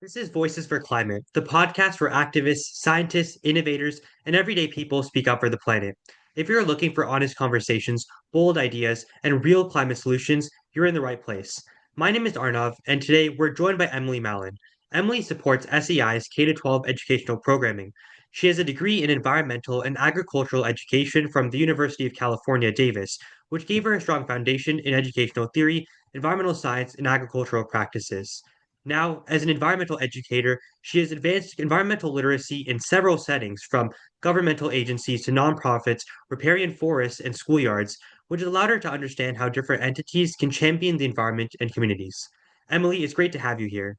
This is Voices for Climate, the podcast where activists, scientists, innovators, and everyday people speak up for the planet. If you're looking for honest conversations, bold ideas, and real climate solutions, you're in the right place. My name is Arnav, and today we're joined by Emily Mallen. Emily supports SEI's K-12 educational programming. She has a degree in environmental and agricultural education from the University of California, Davis, which gave her a strong foundation in educational theory, environmental science, and agricultural practices. Now, as an environmental educator, she has advanced environmental literacy in several settings, from governmental agencies to nonprofits, riparian forests, and schoolyards, which has allowed her to understand how different entities can champion the environment and communities. Emily, it's great to have you here.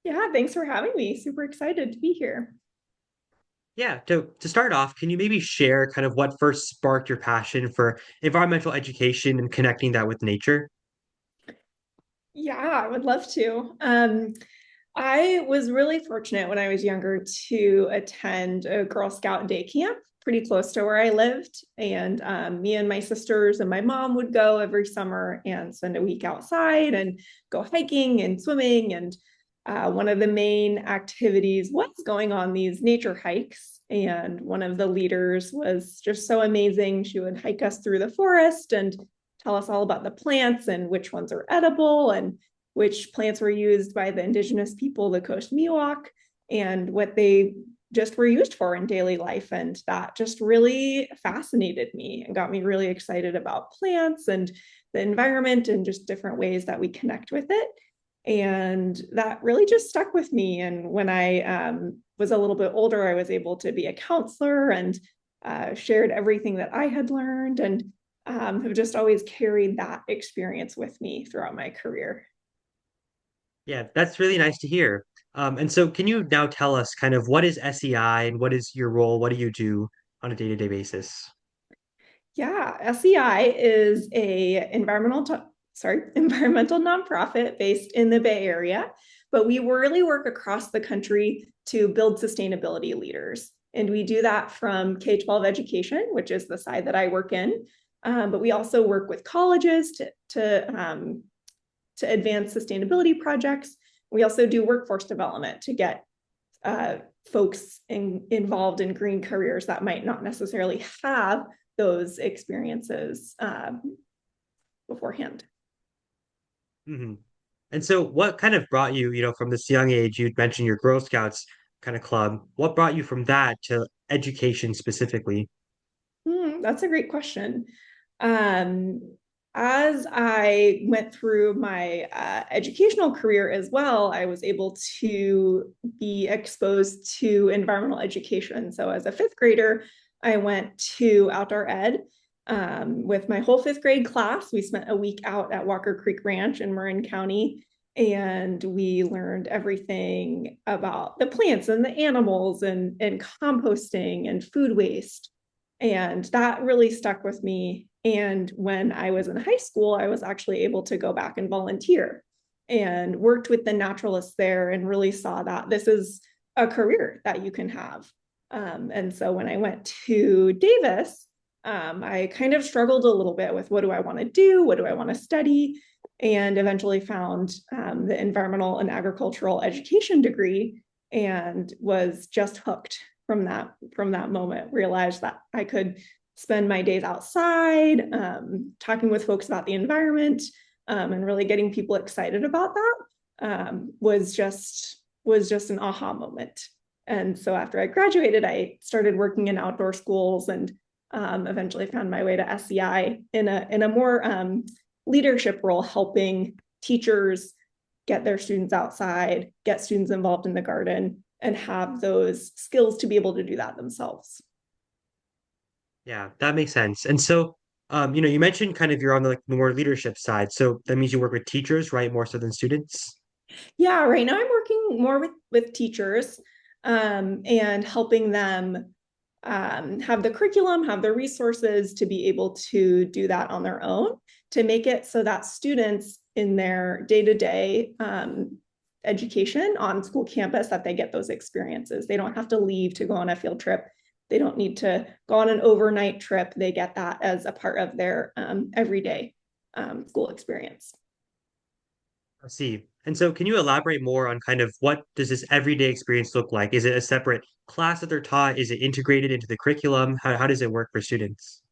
Yeah, thanks for having me. Super excited to be here. Yeah, to start off, can you maybe share kind of what first sparked your passion for environmental education and connecting that with nature? Yeah, I would love to. I was really fortunate when I was younger to attend a Girl Scout day camp pretty close to where I lived. And me and my sisters and my mom would go every summer and spend a week outside and go hiking and swimming. And one of the main activities was going on these nature hikes. And one of the leaders was just so amazing. She would hike us through the forest and tell us all about the plants and which ones are edible and which plants were used by the indigenous people, the Coast Miwok, and what they just were used for in daily life. And that just really fascinated me and got me really excited about plants and the environment and just different ways that we connect with it. And that really just stuck with me. And when I was a little bit older, I was able to be a counselor and shared everything that I had learned and have just always carried that experience with me throughout my career. Yeah, that's really nice to hear. And so can you now tell us kind of what is SEI and what is your role? What do you do on a day-to-day basis? Yeah, SEI is a environmental nonprofit based in the Bay Area, but we really work across the country to build sustainability leaders. And we do that from K-12 education, which is the side that I work in. But we also work with colleges to advance sustainability projects. We also do workforce development to get folks involved in green careers that might not necessarily have those experiences beforehand. Hmm. And so what kind of brought you, from this young age, you'd mentioned your Girl Scouts kind of club. What brought you from that to education specifically? That's a great question. Um, as I went through my educational career as well, I was able to be exposed to environmental education. So, as a fifth grader, I went to outdoor ed with my whole fifth grade class. We spent a week out at Walker Creek Ranch in Marin County, and we learned everything about the plants and the animals and composting and food waste. And that really stuck with me. And when I was in high school, I was actually able to go back and volunteer and worked with the naturalists there and really saw that this is a career that you can have. And so when I went to Davis, I kind of struggled a little bit with what do I want to do? What do I want to study? And eventually found the environmental and agricultural education degree and was just hooked from that moment. Realized that I could spend my days outside talking with folks about the environment and really getting people excited about that was just an aha moment. And so after I graduated, I started working in outdoor schools and eventually found my way to SEI in a more leadership role, helping teachers get their students outside, get students involved in the garden, and have those skills to be able to do that themselves. Yeah, that makes sense. And so, you mentioned kind of you're on the like the more leadership side. So that means you work with teachers, right? More so than students. Yeah, right now I'm working more with teachers and helping them have the curriculum, have the resources to be able to do that on their own, to make it so that students in their day-to-day education on school campus, that they get those experiences. They don't have to leave to go on a field trip. They don't need to go on an overnight trip. They get that as a part of their everyday school experience. I see. And so can you elaborate more on kind of what does this everyday experience look like? Is it a separate class that they're taught? Is it integrated into the curriculum? How does it work for students?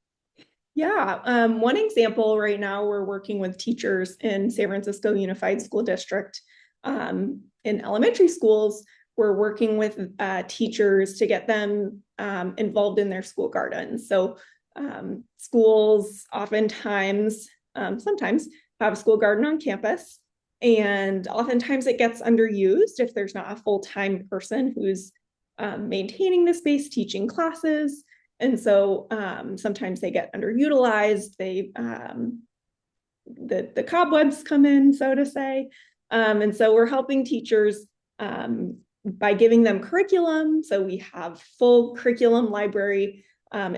Yeah, one example right now, we're working with teachers in San Francisco Unified School District in elementary schools. We're working with teachers to get them involved in their school gardens. So schools oftentimes, sometimes have a school garden on campus, and oftentimes it gets underused if there's not a full-time person who's maintaining the space, teaching classes. And so sometimes they get underutilized. The cobwebs come in, so to say. And so we're helping teachers by giving them curriculum. So we have full curriculum library,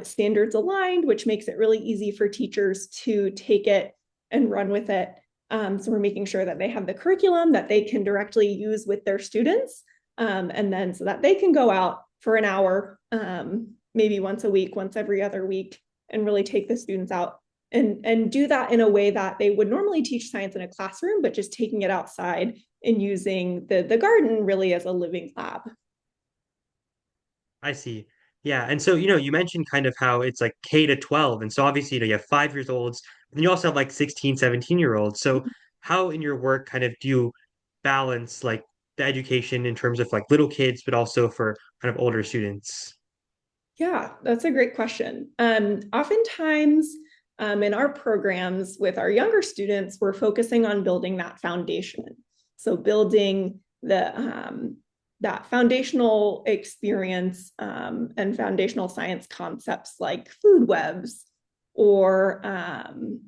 standards aligned, which makes it really easy for teachers to take it and run with it. So we're making sure that they have the curriculum that they can directly use with their students, and then so that they can go out for an hour, maybe once a week, once every other week, and really take the students out and do that in a way that they would normally teach science in a classroom, but just taking it outside and using the garden really as a living lab. I see. Yeah. And so, you mentioned kind of how it's like K to 12. And so obviously, you have 5 years olds, but then you also have like 16, 17 year olds. So how in your work kind of do you balance like the education in terms of like little kids, but also for kind of older students? Yeah, that's a great question. Oftentimes, in our programs with our younger students, we're focusing on building that foundation. So building that foundational experience and foundational science concepts like food webs, or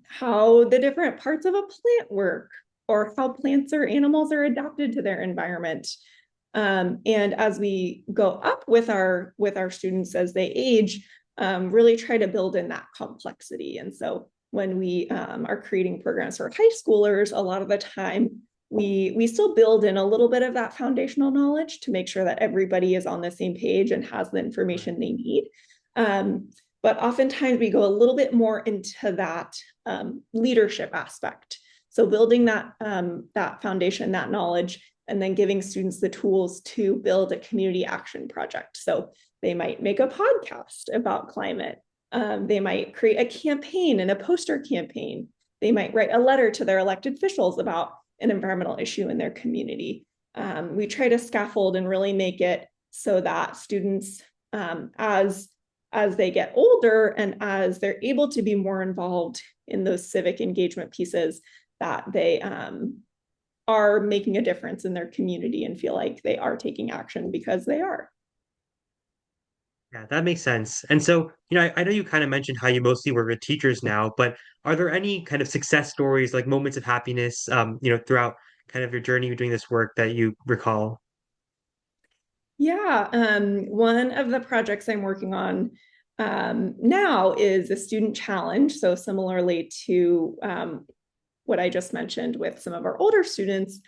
how the different parts of a plant work, or how plants or animals are adapted to their environment. And as we go up with our students as they age, really try to build in that complexity. And so when we are creating programs for high schoolers, a lot of the time we still build in a little bit of that foundational knowledge to make sure that everybody is on the same page and has the Right. information they need. But oftentimes we go a little bit more into that leadership aspect. So building that foundation, that knowledge, and then giving students the tools to build a community action project. So they might make a podcast about climate. They might create a campaign and a poster campaign. They might write a letter to their elected officials about an environmental issue in their community. We try to scaffold and really make it so that students, as they get older and as they're able to be more involved in those civic engagement pieces, that they are making a difference in their community and feel like they are taking action because they are. Yeah, that makes sense. And so, I know you kind of mentioned how you mostly work with teachers now, but are there any kind of success stories, like moments of happiness, throughout kind of your journey doing this work that you recall? Yeah, one of the projects I'm working on now is a student challenge. So similarly to what I just mentioned with some of our older students,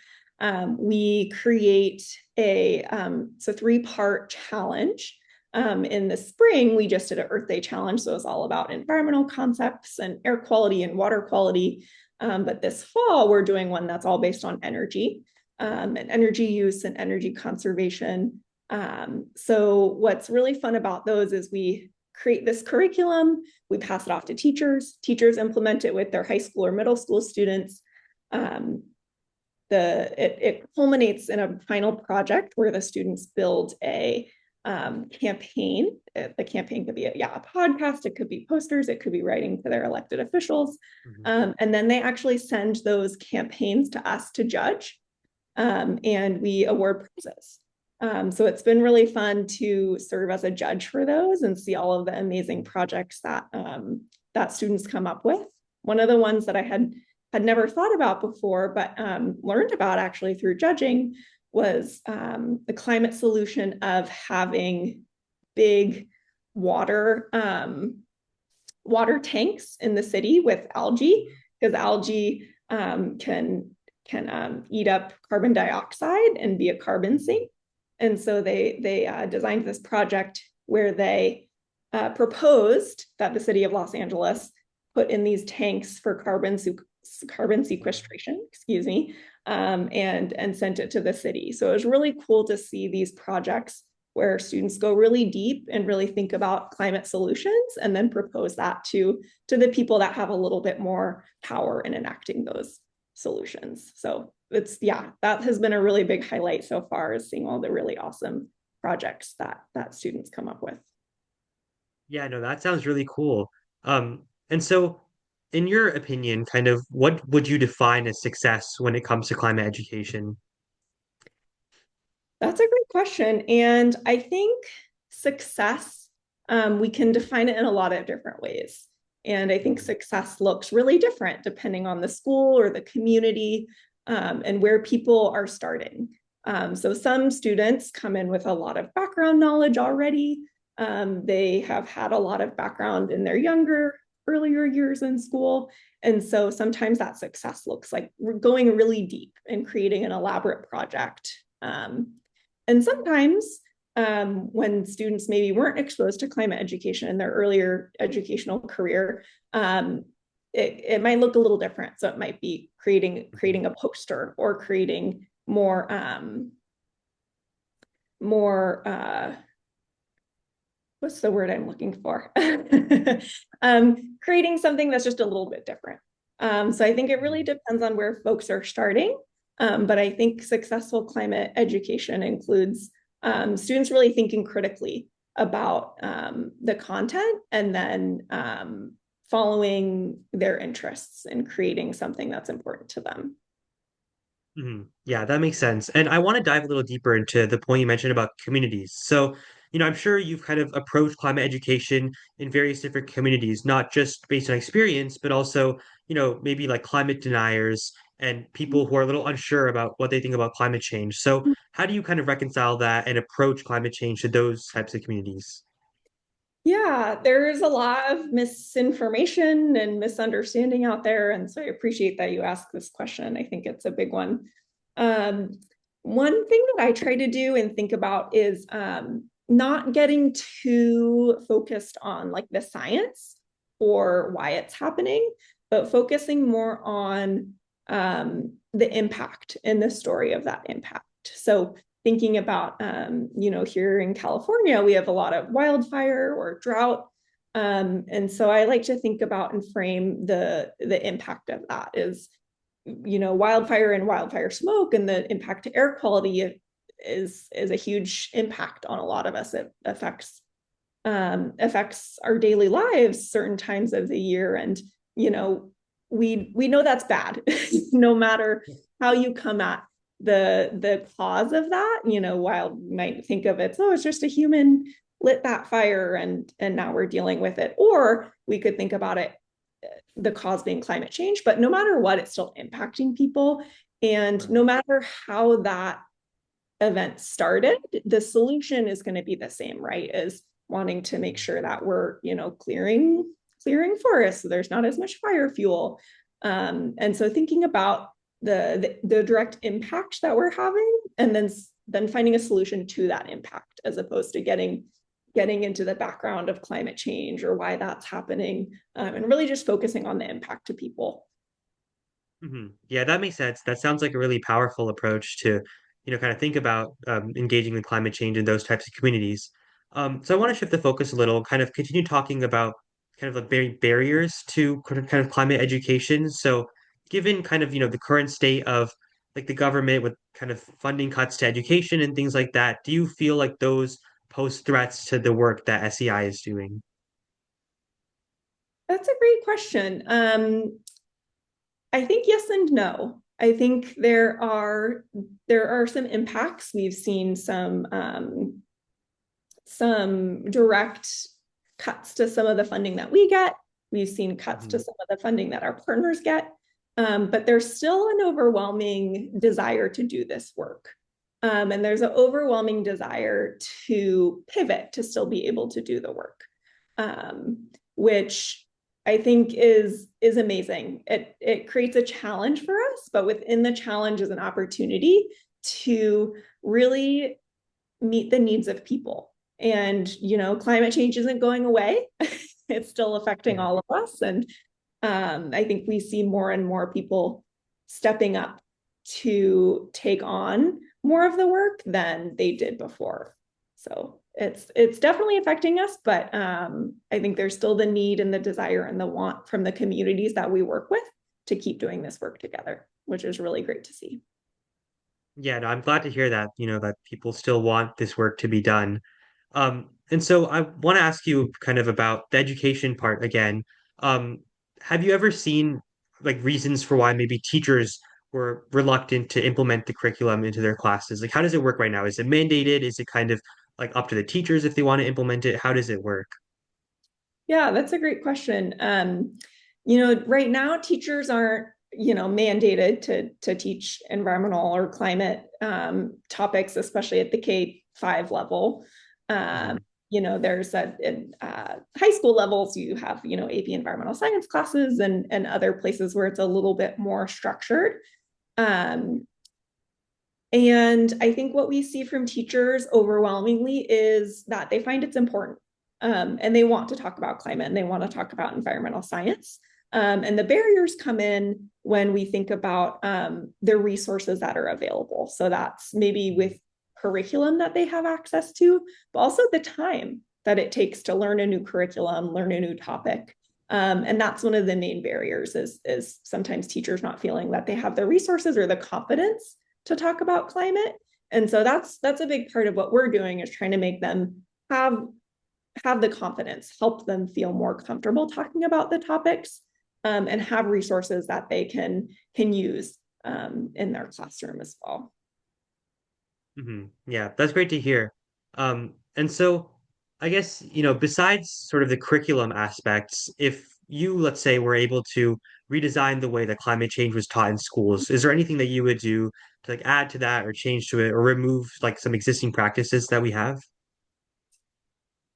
we create a 3-part challenge. In the spring, we just did an Earth Day challenge, so it's all about environmental concepts and air quality and water quality. But this fall, we're doing one that's all based on energy, and energy use and energy conservation. So what's really fun about those is we create this curriculum, we pass it off to teachers, teachers implement it with their high school or middle school students. Um, it culminates in a final project where the students build a campaign. The campaign could be a podcast, it could be posters, it could be writing to their elected officials. Mhm. And then they actually send those campaigns to us to judge, and we award prizes. So it's been really fun to serve as a judge for those and see all of the amazing projects that students come up with. One of the ones that I had never thought about before, but learned about actually through judging, was the climate solution of having big water water tanks in the city with algae, because algae can eat up carbon dioxide and be a carbon sink. And so they designed this project where they proposed that the city of Los Angeles put in these tanks for carbon sequestration, excuse me, and sent it to the city. So it was really cool to see these projects where students go really deep and really think about climate solutions and then propose that to the people that have a little bit more power in enacting those solutions. So it's, yeah, that has been a really big highlight so far, is seeing all the really awesome projects that students come up with. Yeah, no, that sounds really cool. And so in your opinion, kind of what would you define as success when it comes to climate education? That's a great question. And I think success, we can define it in a lot of different ways. And I think Mhm. success looks really different depending on the school or the community, and where people are starting. So some students come in with a lot of background knowledge already. They have had a lot of background in their earlier years in school. And so sometimes that success looks like we're going really deep and creating an elaborate project. And sometimes when students maybe weren't exposed to climate education in their earlier educational career, it might look a little different. So it might be creating a poster or creating more what's the word I'm looking for? Creating something that's just a little bit different. So I think it really Mhm. depends on where folks are starting. But I think successful climate education includes students really thinking critically about the content and then following their interests and creating something that's important to them. Yeah, that makes sense. And I want to dive a little deeper into the point you mentioned about communities. So, I'm sure you've kind of approached climate education in various different communities, not just based on experience, but also, maybe like climate deniers and people who are a little unsure about what they think about climate change. So, how do you kind of reconcile that and approach climate change to those types of communities? Yeah, there's a lot of misinformation and misunderstanding out there. And so I appreciate that you asked this question. I think it's a big one. Um, One thing that I try to do and think about is not getting too focused on like the science or why it's happening, but focusing more on the impact and the story of that impact. So thinking about, here in California, we have a lot of wildfire or drought. And so I like to think about and frame the impact of that is, wildfire and wildfire smoke and the impact to air quality is a huge impact on a lot of us. It affects our daily lives certain times of the year, and we know that's bad. No matter how you come at the cause of that, while you might think of it, oh, it's just a human lit that fire and now we're dealing with it, or we could think about it, the cause being climate change, but no matter what, it's still impacting people. And Right. no matter how that event started, the solution is going to be the same, right? Is wanting to make sure that we're, clearing forests so there's not as much fire fuel. And so thinking about the direct impact that we're having, and then finding a solution to that impact, as opposed to getting into the background of climate change or why that's happening, and really just focusing on the impact to people. Yeah, that makes sense. That sounds like a really powerful approach to, kind of think about engaging with climate change in those types of communities. So I want to shift the focus a little, kind of continue talking about kind of like barriers to kind of climate education. So given kind of, the current state of like the government with kind of funding cuts to education and things like that, do you feel like those pose threats to the work that SEI is doing? That's a great question. I think yes and no. I think there are some impacts. We've seen some direct cuts to some of the funding that we get. We've seen cuts to Mhm. some of the funding that our partners get. But there's still an overwhelming desire to do this work. And there's an overwhelming desire to pivot to still be able to do the work, which I think is amazing. It creates a challenge for us, but within the challenge is an opportunity to really meet the needs of people. And climate change isn't going away. It's still affecting Yeah. all of us. And I think we see more and more people stepping up to take on more of the work than they did before. So it's definitely affecting us, but I think there's still the need and the desire and the want from the communities that we work with to keep doing this work together, which is really great to see. Yeah, no, I'm glad to hear that, that people still want this work to be done. And so I want to ask you kind of about the education part again. Um, have you ever seen like reasons for why maybe teachers were reluctant to implement the curriculum into their classes? Like, how does it work right now? Is it mandated? Is it kind of like up to the teachers if they want to implement it? How does it work? Yeah, that's a great question. Right now teachers aren't, mandated to teach environmental or climate topics, especially at the K-5 level. Um, Hmm. there's in high school levels, you have, AP environmental science classes and other places where it's a little bit more structured. Um, and I think what we see from teachers overwhelmingly is that they find it's important, and they want to talk about climate and they want to talk about environmental science. And the barriers come in when we think about the resources that are available. So that's maybe with curriculum that they have access to, but also the time that it takes to learn a new curriculum, learn a new topic. And that's one of the main barriers is sometimes teachers not feeling that they have the resources or the confidence to talk about climate. And so that's a big part of what we're doing is trying to make them have the confidence, help them feel more comfortable talking about the topics, and have resources that they can use in their classroom as well. Yeah, that's great to hear. And so I guess, besides sort of the curriculum aspects, if you, let's say, were able to redesign the way that climate change was taught in schools, is there anything that you would do to like add to that or change to it or remove like some existing practices that we have?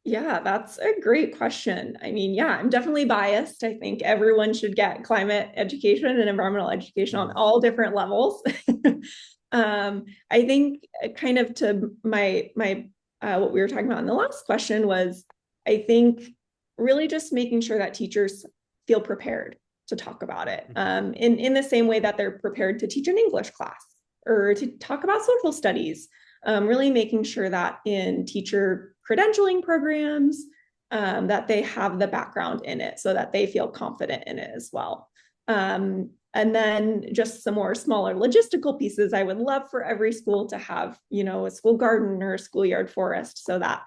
Yeah, that's a great question. I mean, yeah, I'm definitely biased. I think everyone should get climate education and environmental education on Mhm. all different levels. I think kind of to my what we were talking about in the last question was, I think really just making sure that teachers feel prepared to talk about it in the same way that they're prepared to teach an English class or to talk about social studies, really making sure that in teacher credentialing programs, that they have the background in it so that they feel confident in it as well. And then just some more smaller logistical pieces. I would love for every school to have, a school garden or a schoolyard forest so that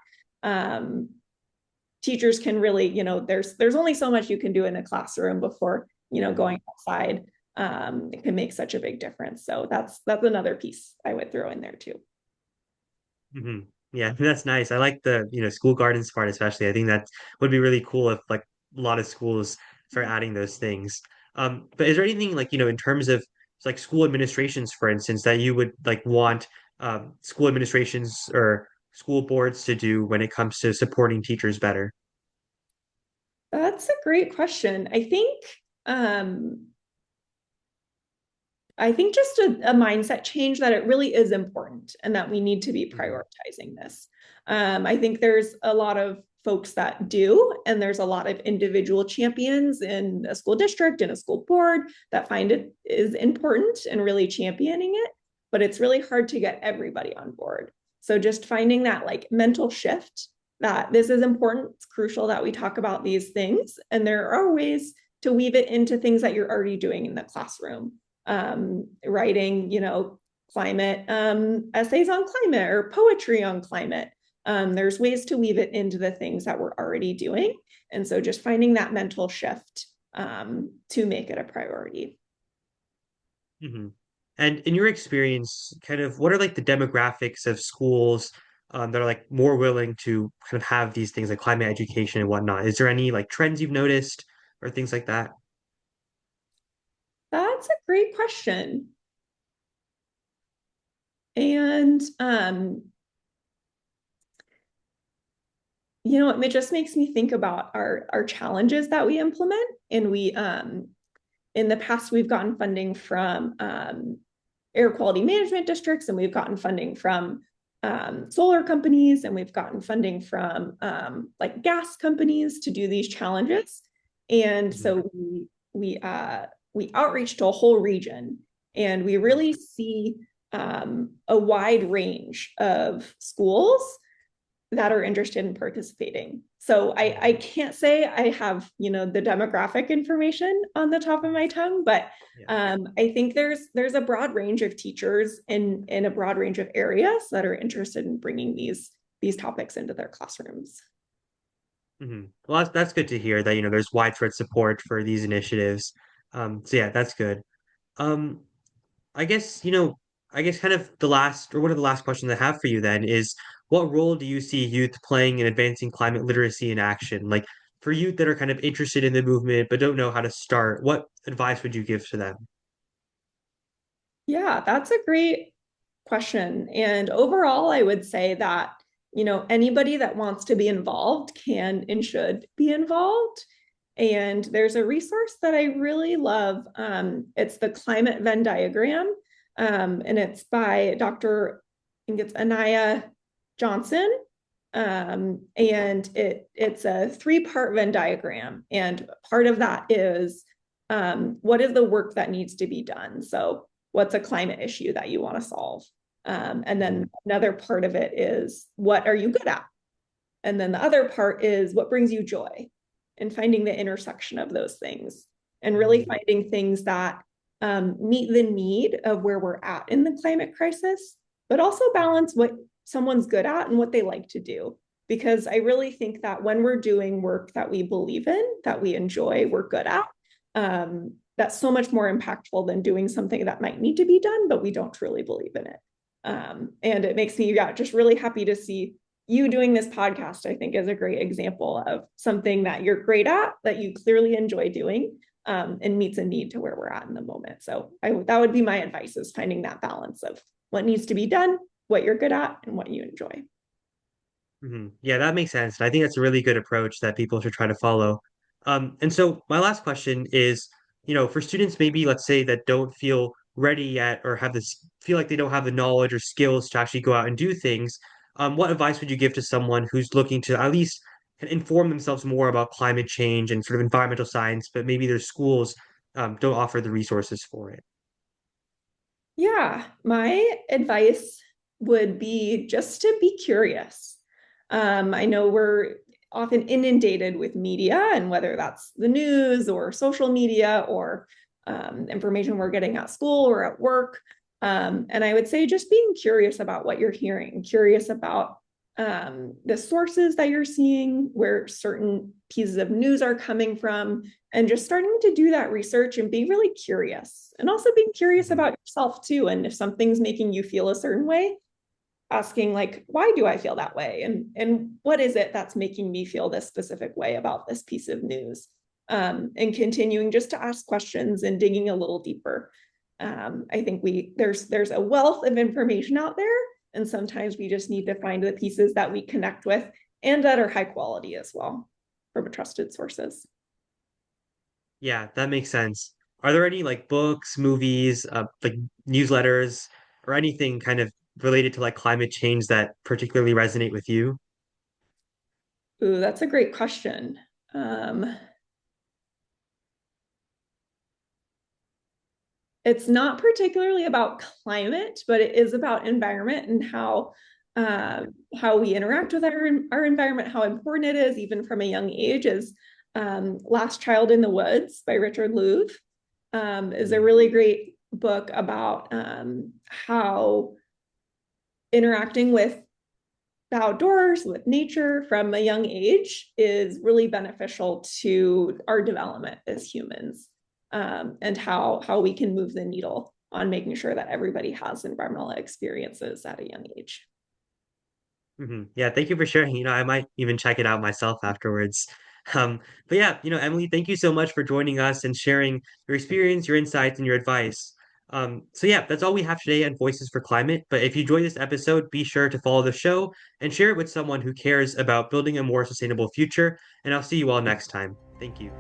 teachers can really, there's only so much you can do in a classroom before, Mhm. going outside. It can make such a big difference. So that's another piece I would throw in there too. Hmm. Yeah, that's nice. I like the, school gardens part especially. I think that would be really cool if like a lot of schools start adding those things. But is there anything like, in terms of like school administrations, for instance, that you would like want school administrations or school boards to do when it comes to supporting teachers better? That's a great question. Um, I think just a mindset change that it really is important and that we need to be Hmm. prioritizing this. I think there's a lot of folks that do, and there's a lot of individual champions in a school district and a school board that find it is important and really championing it, but it's really hard to get everybody on board. So just finding that like mental shift that this is important, it's crucial that we talk about these things, and there are ways to weave it into things that you're already doing in the classroom, writing, climate essays on climate or poetry on climate. There's ways to weave it into the things that we're already doing. And so just finding that mental shift to make it a priority. Hmm. And in your experience, kind of what are like the demographics of schools that are like more willing to kind of have these things like climate education and whatnot? Is there any like trends you've noticed or things like that? That's a great question. And, it just makes me think about our challenges that we implement. And in the past, we've gotten funding from air quality management districts, and we've gotten funding from solar companies, and we've gotten funding from like gas companies to do these challenges. And Mhm. so we outreach to a whole region, And we really see a wide range of schools that are interested in participating. So I Mhm. can't say I have, the demographic information on the top of my tongue, but Yeah. I think there's a broad range of teachers in a broad range of areas that are interested in bringing these topics into their classrooms. Well, that's good to hear that, there's widespread support for these initiatives. So yeah, that's good. Um, I guess, I guess kind of the last or one of the last questions I have for you then is what role do you see youth playing in advancing climate literacy in action? Like for youth that are kind of interested in the movement but don't know how to start, what advice would you give to them? Yeah, that's a great question. And overall, I would say that, anybody that wants to be involved can and should be involved. And there's a resource that I really love. It's the climate Venn diagram, and it's by Dr. I think it's Anaya Johnson. And it's a three-part Venn diagram. And part of that is what is the work that needs to be done? So what's a climate issue that you want to solve? And then Mhm. another part of it is what are you good at? And then the other part is what brings you joy and finding the intersection of those things and really Mhm. finding things that meet the need of where we're at in the climate crisis, but also balance what someone's good at and what they like to do. Because I really think that when we're doing work that we believe in, that we enjoy, we're good at, that's so much more impactful than doing something that might need to be done, but we don't truly believe in it. And it makes me, yeah, just really happy to see you doing this podcast. I think is a great example of something that you're great at, that you clearly enjoy doing, and meets a need to where we're at in the moment. So that would be my advice, is finding that balance of what needs to be done, what you're good at, and what you enjoy. Yeah, that makes sense. And I think that's a really good approach that people should try to follow. And so my last question is, for students maybe let's say that don't feel ready yet or have this feel like they don't have the knowledge or skills to actually go out and do things, what advice would you give to someone who's looking to at least inform themselves more about climate change and sort of environmental science, but maybe their schools don't offer the resources for it? Yeah, my advice would be just to be curious. I know we're often inundated with media, and whether that's the news or social media or information we're getting at school or at work. And I would say just being curious about what you're hearing, curious about the sources that you're seeing, where certain pieces of news are coming from, and just starting to do that research and be really curious, and also being curious Mhm. about yourself too. And if something's making you feel a certain way, asking like, why do I feel that way, and what is it that's making me feel this specific way about this piece of news, and continuing just to ask questions and digging a little deeper. I think there's a wealth of information out there, and sometimes we just need to find the pieces that we connect with and that are high quality as well from trusted sources. Yeah, that makes sense. Are there any like books, movies, like newsletters, or anything kind of related to like climate change that particularly resonate with you? Ooh, that's a great question. Um, it's not particularly about climate, but it is about environment and how we interact with our environment, how important it is, even from a young age. Is Last Child in the Woods by Richard Louv, is a Mhm. really great book about how interacting with the outdoors, with nature from a young age is really beneficial to our development as humans, and how we can move the needle on making sure that everybody has environmental experiences at a young age. Yeah, thank you for sharing. I might even check it out myself afterwards. Um, but yeah, Emily, thank you so much for joining us and sharing your experience, your insights, and your advice. So yeah, that's all we have today on Voices for Climate. But if you enjoyed this episode, be sure to follow the show and share it with someone who cares about building a more sustainable future. And I'll see you all next time. Thank you.